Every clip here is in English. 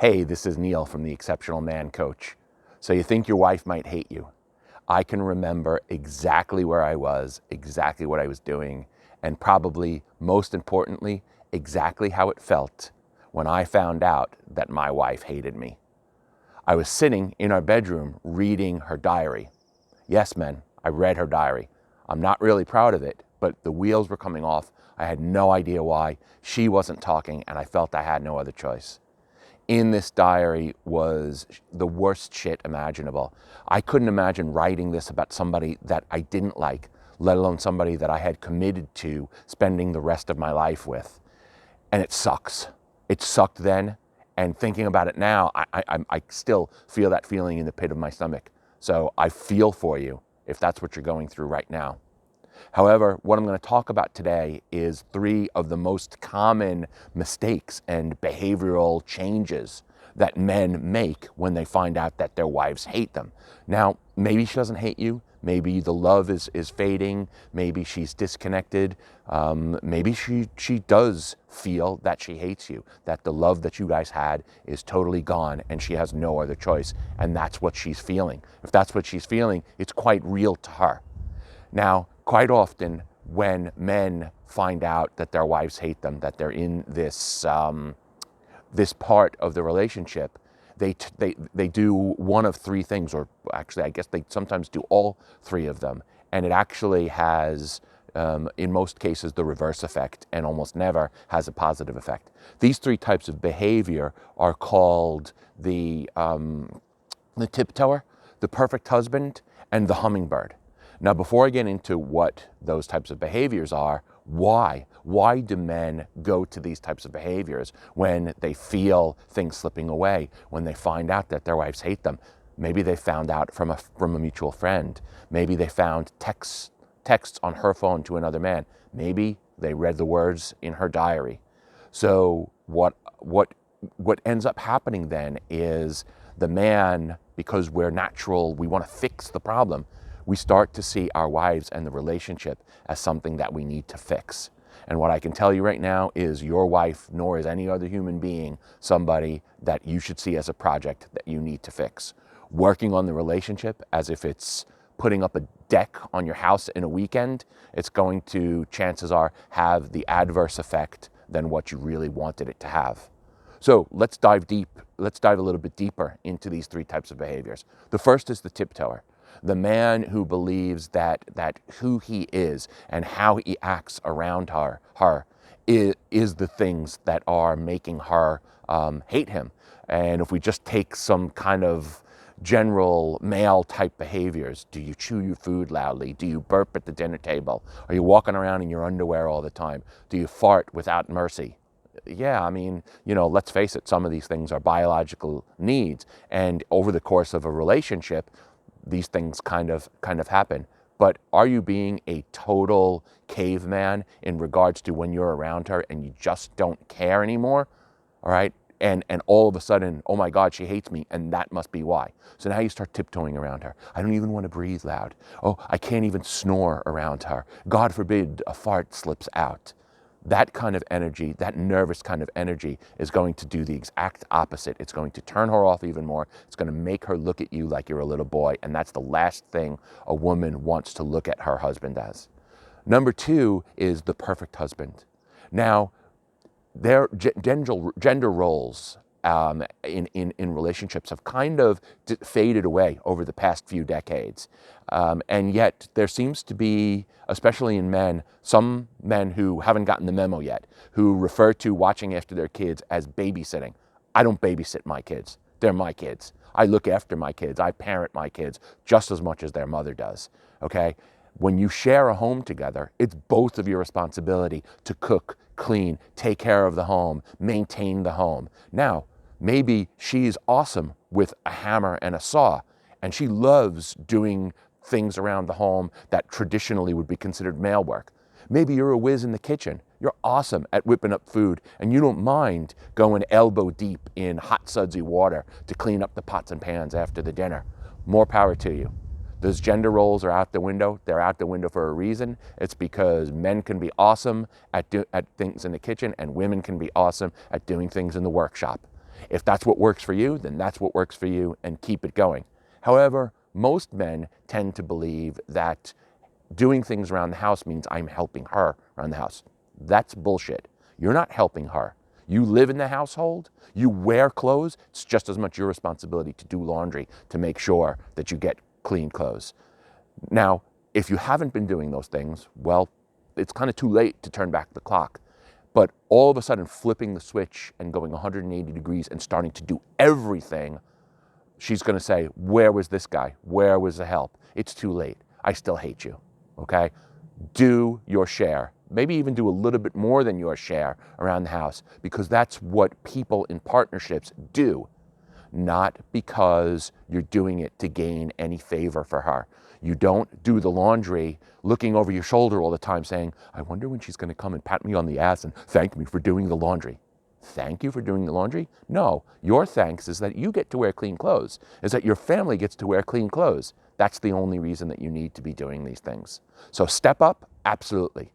Hey, this is Neil from the Exceptional Man Coach. So you think your wife might hate you. I can remember exactly where I was, exactly what I was doing, and probably most importantly, exactly how it felt when I found out that my wife hated me. I was sitting in our bedroom reading her diary. Yes, men, I read her diary. I'm not really proud of it, but the wheels were coming off. I had no idea why. She wasn't talking, and I felt I had no other choice. In this diary was the worst shit imaginable. I couldn't imagine writing this about somebody that I didn't like, let alone somebody that I had committed to spending the rest of my life with. And it sucks. It sucked then, and thinking about it now, I still feel that feeling in the pit of my stomach. So I feel for you if that's what you're going through right now. However, what I'm going to talk about today is 3 of the most common mistakes and behavioral changes that men make when they find out that their wives hate them. Now, maybe she doesn't hate you. Maybe the love is fading. Maybe she's disconnected. Maybe she does feel that she hates you, that the love that you guys had is totally gone and she has no other choice. And that's what she's feeling. If that's what she's feeling, it's quite real to her. Now, quite often when men find out that their wives hate them, that they're in this this part of the relationship, they do one of 3 things, or actually I guess they sometimes do all 3 of them, and it actually has in most cases the reverse effect and almost never has a positive effect. These 3 types of behavior are called the tiptoer, the perfect husband, and the hummingbird. Now, before I get into what those types of behaviors are, why? Why do men go to these types of behaviors when they feel things slipping away, when they find out that their wives hate them? Maybe they found out from a mutual friend. Maybe they found texts on her phone to another man. Maybe they read the words in her diary. So what ends up happening then is the man, because we're natural, we want to fix the problem, we start to see our wives and the relationship as something that we need to fix. And what I can tell you right now is your wife, nor is any other human being, somebody that you should see as a project that you need to fix. Working on the relationship as if it's putting up a deck on your house in a weekend, it's going to, chances are, have the adverse effect than what you really wanted it to have. So let's dive deep. Let's dive a little bit deeper into these 3 types of behaviors. The first is the tiptoer. The man who believes that who he is and how he acts around her is the things that are making her hate him. And if we just take some kind of general male type behaviors, do you chew your food loudly? Do you burp at the dinner table? Are you walking around in your underwear all the time? Do you fart without mercy? Yeah, I mean, let's face it, some of these things are biological needs. And over the course of a relationship, these things kind of happen. But are you being a total caveman in regards to when you're around her and you just don't care anymore? All right. And all of a sudden, oh my God, she hates me, and that must be why. So now you start tiptoeing around her. I don't even want to breathe loud. Oh, I can't even snore around her. God forbid a fart slips out. That kind of energy, that nervous kind of energy, is going to do the exact opposite. It's going to turn her off even more. It's going to make her look at you like you're a little boy, and that's the last thing a woman wants to look at her husband as. Number 2 is the perfect husband. Now, their gender roles in relationships have kind of faded away over the past few decades. And yet there seems to be, especially in men, some men who haven't gotten the memo yet, who refer to watching after their kids as babysitting. I don't babysit my kids. They're my kids. I look after my kids. I parent my kids just as much as their mother does. Okay? When you share a home together, it's both of your responsibility to cook, clean, take care of the home, maintain the home. Now, maybe she's awesome with a hammer and a saw, and she loves doing things around the home that traditionally would be considered male work. Maybe you're a whiz in the kitchen. You're awesome at whipping up food, and you don't mind going elbow deep in hot sudsy water to clean up the pots and pans after the dinner. More power to you. Those gender roles are out the window. They're out the window for a reason. It's because men can be awesome at things in the kitchen, and women can be awesome at doing things in the workshop. If that's what works for you, then that's what works for you, and keep it going. However, most men tend to believe that doing things around the house means I'm helping her around the house. That's bullshit. You're not helping her. You live in the household, you wear clothes, it's just as much your responsibility to do laundry, to make sure that you get clean clothes. Now, if you haven't been doing those things, well, it's kind of too late to turn back the clock. But all of a sudden flipping the switch and going 180 degrees and starting to do everything, she's going to say, where was this guy? Where was the help? It's too late. I still hate you, okay? Do your share. Maybe even do a little bit more than your share around the house, because that's what people in partnerships do, not because you're doing it to gain any favor for her. You don't do the laundry looking over your shoulder all the time saying, I wonder when she's going to come and pat me on the ass and thank me for doing the laundry. Thank you for doing the laundry? No, your thanks is that you get to wear clean clothes, is that your family gets to wear clean clothes. That's the only reason that you need to be doing these things. So step up, absolutely.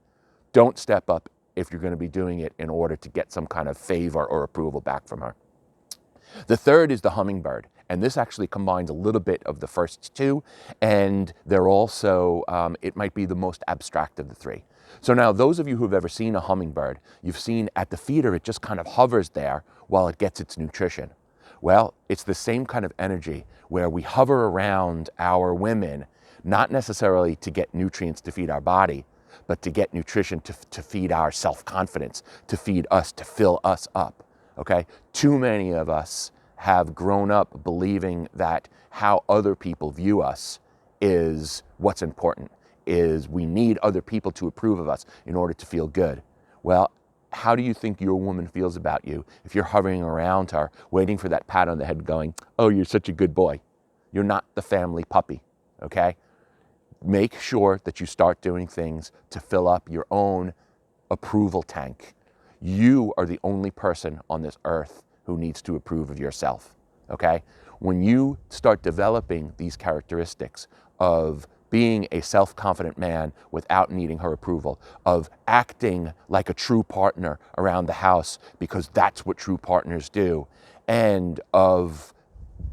Don't step up if you're going to be doing it in order to get some kind of favor or approval back from her. The third is the hummingbird, and this actually combines a little bit of the first two, and they're also, it might be the most abstract of the three. So now those of you who've ever seen a hummingbird, you've seen at the feeder it just kind of hovers there while it gets its nutrition. Well, it's the same kind of energy where we hover around our women, not necessarily to get nutrients to feed our body, but to get nutrition to feed our self-confidence, to feed us, to fill us up, okay? Too many of us have grown up believing that how other people view us is what's important, is we need other people to approve of us in order to feel good. Well, how do you think your woman feels about you if you're hovering around her, waiting for that pat on the head going, oh, you're such a good boy. You're not the family puppy, okay? Make sure that you start doing things to fill up your own approval tank. You are the only person on this earth who needs to approve of yourself, okay? When you start developing these characteristics of being a self-confident man without needing her approval, of acting like a true partner around the house because that's what true partners do, and of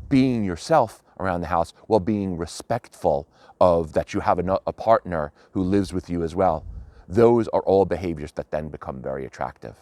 being yourself around the house while being respectful of that you have a partner who lives with you as well. Those are all behaviors that then become very attractive.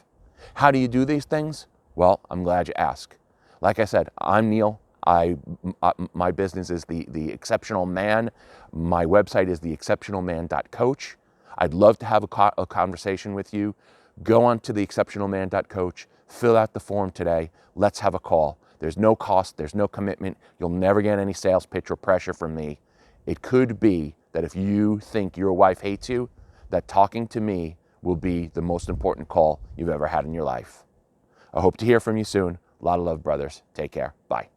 How do you do these things? Well, I'm glad you asked. Like I said, I'm Neil. My business is the Exceptional Man. My website is theexceptionalman.coach. I'd love to have a conversation with you. Go on to theexceptionalman.coach, fill out the form today. Let's have a call. There's no cost, there's no commitment. You'll never get any sales pitch or pressure from me. It could be that if you think your wife hates you, that talking to me will be the most important call you've ever had in your life. I hope to hear from you soon. A lot of love, brothers. Take care. Bye.